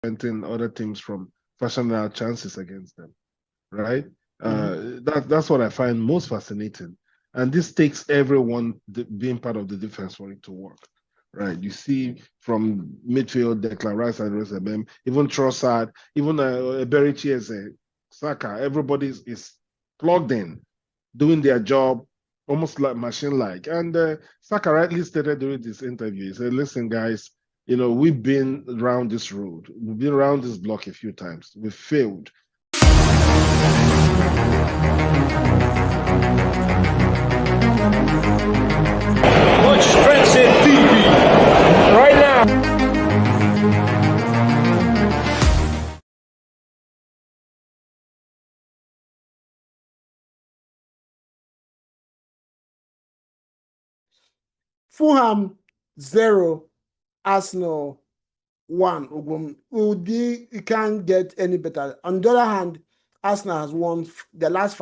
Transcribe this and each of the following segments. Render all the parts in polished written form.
preventing other teams from fashioning out chances against them, right? Mm-hmm. That's what I find most fascinating. And this takes everyone being part of the defense for it to work, right? You see from midfield, Declan Rice and Rosabem, even Trossard, even Eberichi as a Saka, everybody is plugged in, doing their job almost like machine-like. And Saka rightly stated during this interview, he said, listen, guys, we've been around this road. We've been around this block a few times. We've failed. Watch Tranzeet TV right now. Fulham 0, Arsenal 1. It can't get any better. On the other hand, Arsenal has won the last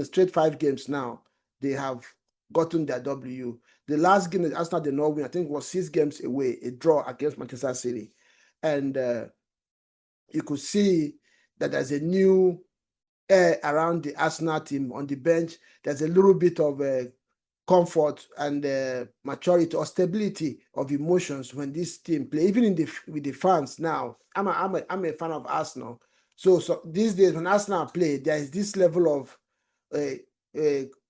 straight 5 games now. They have gotten their W. The last game that Arsenal did not win, I think, was 6 games away, a draw against Manchester City. And you could see that there's a new air around the Arsenal team on the bench. There's a little bit of comfort and maturity or stability of emotions when this team play, even with the fans. Now, I'm a fan of Arsenal. So these days when Arsenal play, there is this level of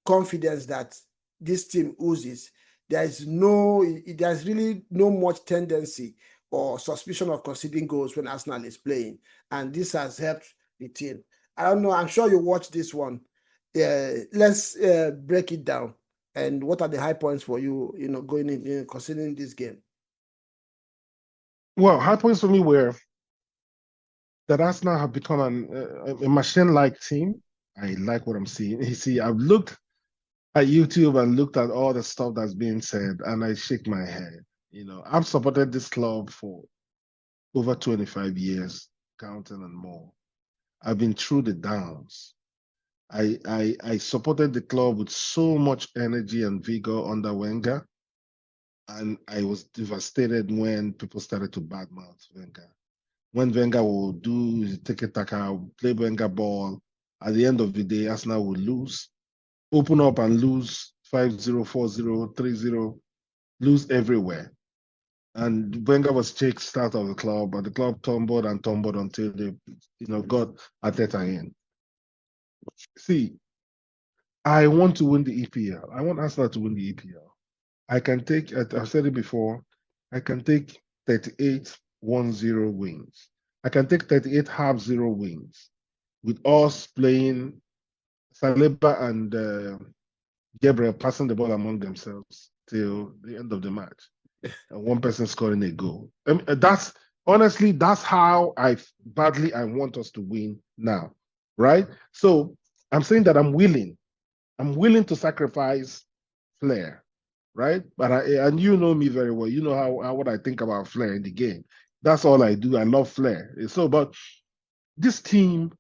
confidence that this team oozes. There's really no much tendency or suspicion of conceding goals when Arsenal is playing. And this has helped the team. I don't know. I'm sure you watched this one. Let's break it down. And what are the high points for you, going in considering this game? Well, high points for me were that Arsenal have become a machine-like team. I like what I'm seeing. You see, I've looked at YouTube and looked at all the stuff that's being said, and I shake my head. I've supported this club for over 25 years, counting and more. I've been through the downs. I supported the club with so much energy and vigor under Wenger, and I was devastated when people started to badmouth Wenger. When Wenger will do his tiki-taka, play Wenger ball, at the end of the day, Arsenal will lose, open up and lose 5-0, 4-0, 3-0, lose everywhere. And Wenger was kicked out of the club, but the club tumbled and tumbled until they, got Arteta in. See, I want to win the EPL. I want Arsenal to win the EPL. I've said it before, I can take 38 1-0 wins. I can take 38 0 wins with us playing Saliba and Gabriel passing the ball among themselves till the end of the match. And one person scoring a goal. That's how badly I want us to win now, right? So I'm saying that I'm willing to sacrifice flair, right? But and you know me very well. You know how what I think about flair in the game. That's all I do. I love flair. So, but this team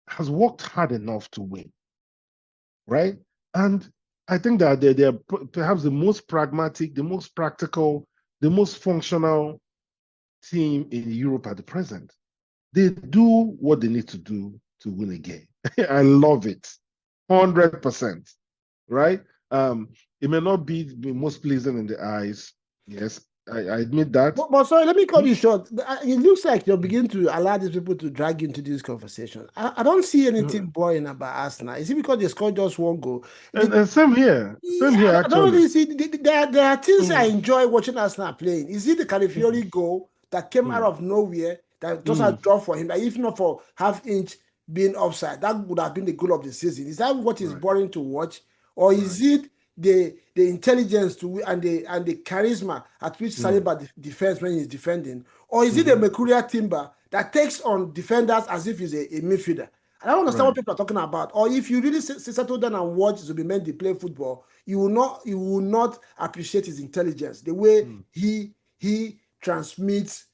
has worked hard enough to win, right? And I think that they're perhaps the most pragmatic, the most practical, the most functional team in Europe at the present. They do what they need to do to win a game. I love it. 100%. Right? It may not be the most pleasing in the eyes. Yes, I admit that. But sorry, let me cut you short. It looks like you're beginning to allow these people to drag you into this conversation. I don't see anything boring about Arsenal. Is it because they scored just one goal? And same here. Same here, I don't actually. really see. There are things I enjoy watching Arsenal playing. Is it the Calafiori goal that came out of nowhere that just a draw for him? That if not for half-inch being offside, that would have been the goal of the season. Is that what is boring to watch? Or is it the intelligence and the charisma at which Saliba defends when he's defending? Or is it the mercurial timber that takes on defenders as if he's a midfielder? I don't understand what people are talking about. Or if you really settle down and watch Zubimendi play football, you will not appreciate his intelligence, the way he transmits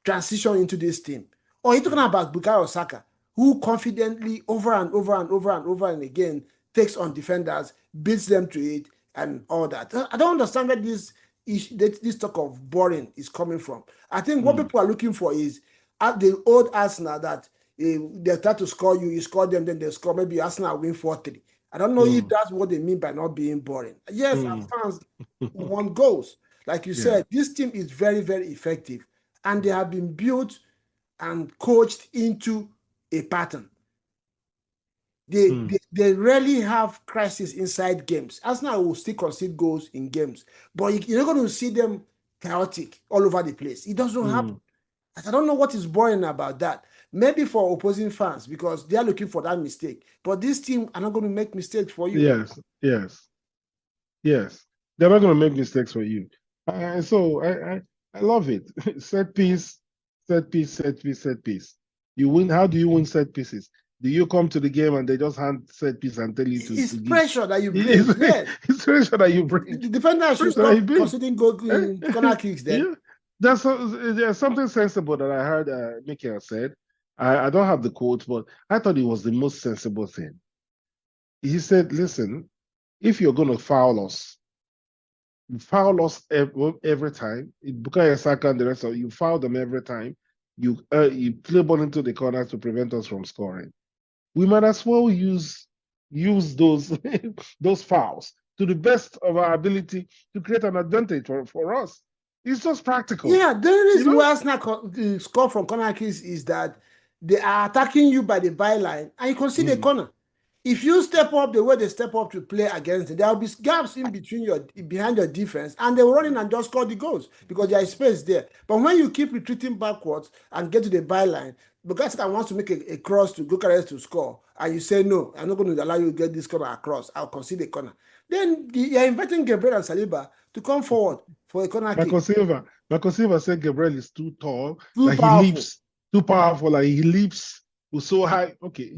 transition into this team. Or you're talking about Bukayo Saka, who confidently over and over and again takes on defenders, beats them to it, and all that. I don't understand where this this talk of boring is coming from. I think what people are looking for is at the old Arsenal that they try to score you score them, then they score. Maybe Arsenal win 4-3. I don't know if that's what they mean by not being boring. Yes, our fans want goals. Like you said, this team is very, very effective, and they have been built and coached into a pattern. They rarely have crisis inside games. Arsenal will still concede goals in games, but you're not going to see them chaotic all over the place. It doesn't happen. I don't know what is boring about that. Maybe for opposing fans, because they are looking for that mistake. But this team are not going to make mistakes for you. Yes. They're not going to make mistakes for you. So I love it. Set piece. You win. How do you win set pieces? Do you come to the game and they just hand set piece and tell you to? It's to pressure that you bring. It's pressure that you bring. The defender should stop conceding corner kicks. Then there's something sensible that I heard Mikel said. I don't have the quote, but I thought it was the most sensible thing. He said, "Listen, if you're going to foul us every time. Bukayo Saka and the rest of you foul them every time. You play ball into the corners to prevent us from scoring. We might as well use those those fouls to the best of our ability to create an advantage for us. It's just practical." Yeah, the reason why Arsenal score from corner kicks is that they are attacking you by the byline and you concede a corner. If you step up the way they step up to play against it, there will be gaps in between behind your defense, and they will run in and just score the goals because there is space there. But when you keep retreating backwards and get to the byline, because I wants to make a cross to Gokares to score, and you say no, I'm not going to allow you to get this corner across. I'll concede a corner. Then you're inviting Gabriel and Saliba to come forward for a corner kick. Michael Silva said Gabriel is too tall, too powerful. Too powerful, like he leaps so high. Okay,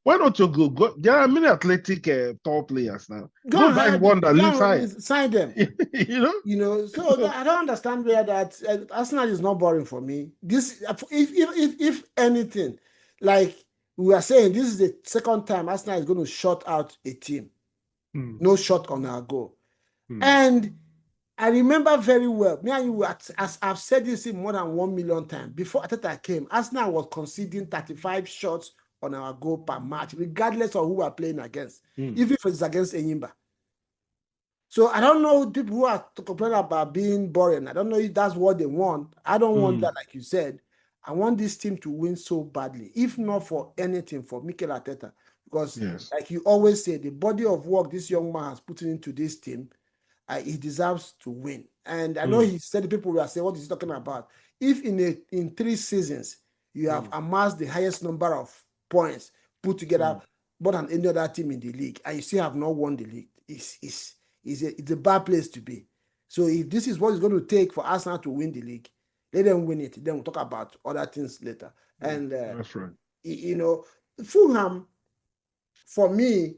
why don't you go? There are many athletic tall players now. Go buy one that leaps high. Sign them. So I don't understand where that Arsenal is not boring for me. This, if anything, like we are saying, this is the second time Arsenal is going to shut out a team. No shot on our goal. And I remember very well, me and you, as I've said this more than 1 million times, before Arteta came, Arsenal was conceding 35 shots on our goal per match, regardless of who we're playing against, even if it's against Enyimba. So I don't know people who are complaining about being boring. I don't know if that's what they want. I don't want that, like you said. I want this team to win so badly, if not for anything, for Mikel Arteta. Because, like you always say, the body of work this young man has put into this team, he deserves to win. And I know he said, people will say, what is he talking about? If in 3 seasons you have amassed the highest number of points put together more than any other team in the league, and you still have not won the league, it's a bad place to be. So if this is what it's going to take for Arsenal to win the league, let them win it. Then we'll talk about other things later. And that's right. Fulham, for me,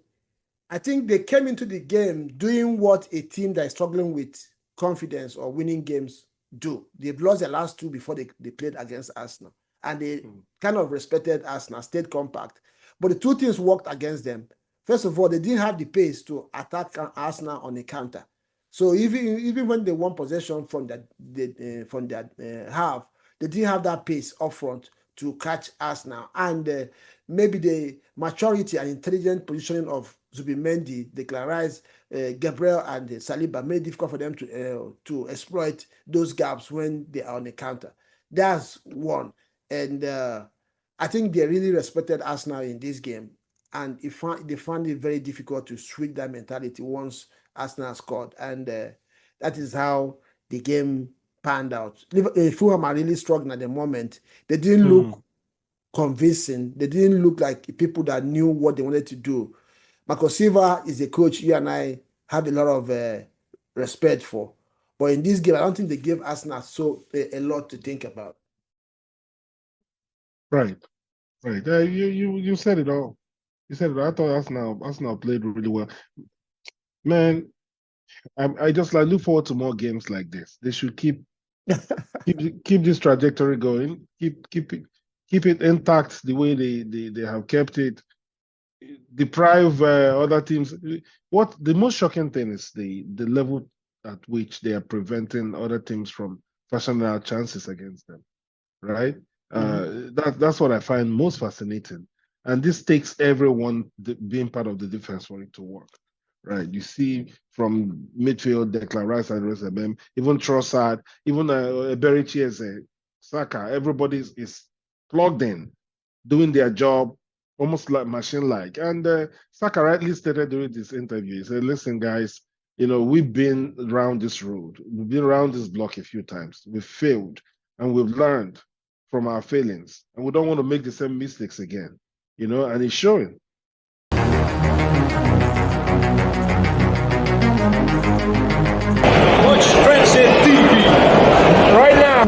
I think they came into the game doing what a team that is struggling with confidence or winning games do. They've lost their last 2 before they played against Arsenal. And they kind of respected Arsenal, stayed compact. But the 2 things worked against them. First of all, they didn't have the pace to attack Arsenal on a counter. So even when they won possession from their half, they didn't have that pace up front to catch Arsenal. And maybe the maturity and intelligent positioning of Zubimendi, Declan Rice, Gabriel, and Saliba made it difficult for them to exploit those gaps when they are on the counter. That's one. And I think they really respected Arsenal in this game. And they found it very difficult to switch that mentality once Arsenal scored. And that is how the game panned out. Fulham are really struggling at the moment. They didn't look convincing. They didn't look like people that knew what they wanted to do. Marco Silva is a coach you and I have a lot of respect for. But in this game, I don't think they gave Arsenal a lot to think about. Right. You said it all. You said it all. I thought Arsenal played really well. Man, I just look forward to more games like this. They should keep this trajectory going. Keep it intact the way they have kept it. Deprive other teams. What the most shocking thing is the level at which they are preventing other teams from fashioning out chances against them, right? That's what I find most fascinating. And this takes everyone being part of the defense for it to work, right? You see from midfield, Declan Rice and rest of them, even Trossard, even Eberichi as a Saka, everybody is plugged in, doing their job almost like machine-like. And Saka rightly stated during this interview, he said, listen, guys, we've been around this road. We've been around this block a few times. We've failed and we've learned from our failings. And we don't want to make the same mistakes again, and it's showing. Watch Tranzeet TV right now.